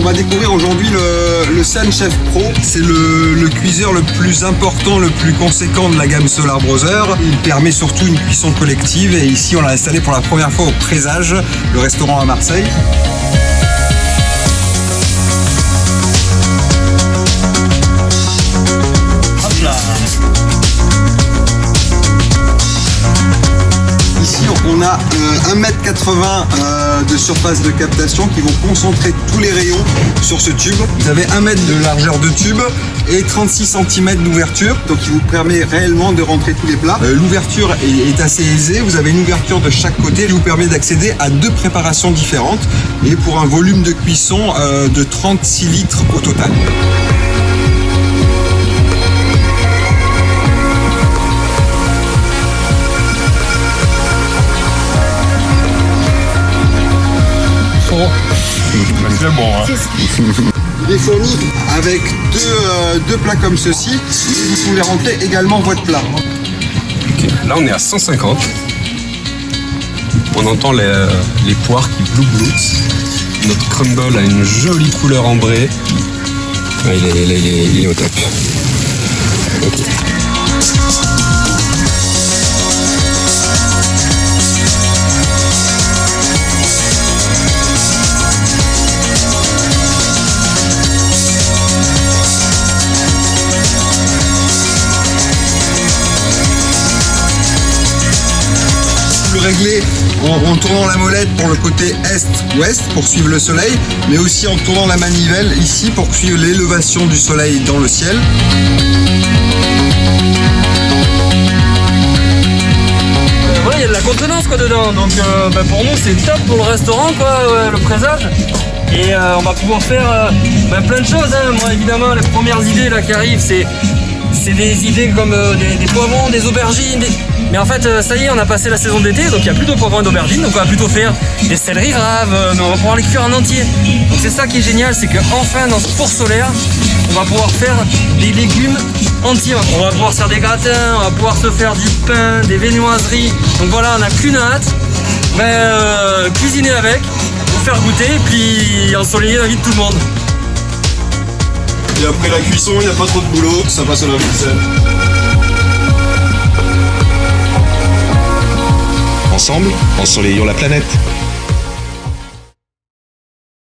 va découvrir aujourd'hui le Sun Chef Pro. C'est le cuiseur le plus important, le plus conséquent de la gamme Solar Brother. Il permet surtout une cuisson collective et ici on l'a installé pour la première fois au Présage, le restaurant à Marseille. Ici, on a 1,80 m de surface de captation qui vont concentrer tous les rayons sur ce tube. Vous avez 1 mètre de largeur de tube et 36 cm d'ouverture, donc qui vous permet réellement de rentrer tous les plats. L'ouverture est assez aisée, vous avez une ouverture de chaque côté qui vous permet d'accéder à 2 préparations différentes et pour un volume de cuisson de 36 litres au total. C'est bon, hein. Il est fourni avec deux plats comme ceci et vous pouvez rentrer également votre plat. Okay. Là on est à 150. On entend les poires qui bloutent. Notre crumble a une jolie couleur ambrée. Ah, il est au top. Okay. Régler en tournant la molette pour le côté est-ouest pour suivre le soleil, mais aussi en tournant la manivelle ici pour suivre l'élévation du soleil dans le ciel. Voilà, il y a de la contenance quoi dedans, donc pour nous c'est top pour le restaurant quoi, le Présage. Et on va pouvoir faire plein de choses, hein. Moi évidemment les premières idées là qui arrivent c'est des idées comme des poivrons, des aubergines, mais en fait ça y est on a passé la saison d'été donc il n'y a plus de poivrons et d'aubergines, donc on va plutôt faire des céleris raves, mais on va pouvoir les cuire en entier. Donc c'est ça qui est génial, c'est qu'enfin dans ce four solaire on va pouvoir faire des légumes entiers. On va pouvoir se faire des gratins, on va pouvoir se faire du pain, des viennoiseries. Donc voilà, on n'a qu'une hâte, cuisiner avec, vous faire goûter, puis ensoleiller la vie de tout le monde. Et après la cuisson, il n'y a pas trop de boulot, ça passe à la vaisselle. Ensemble, ensoleillons la planète.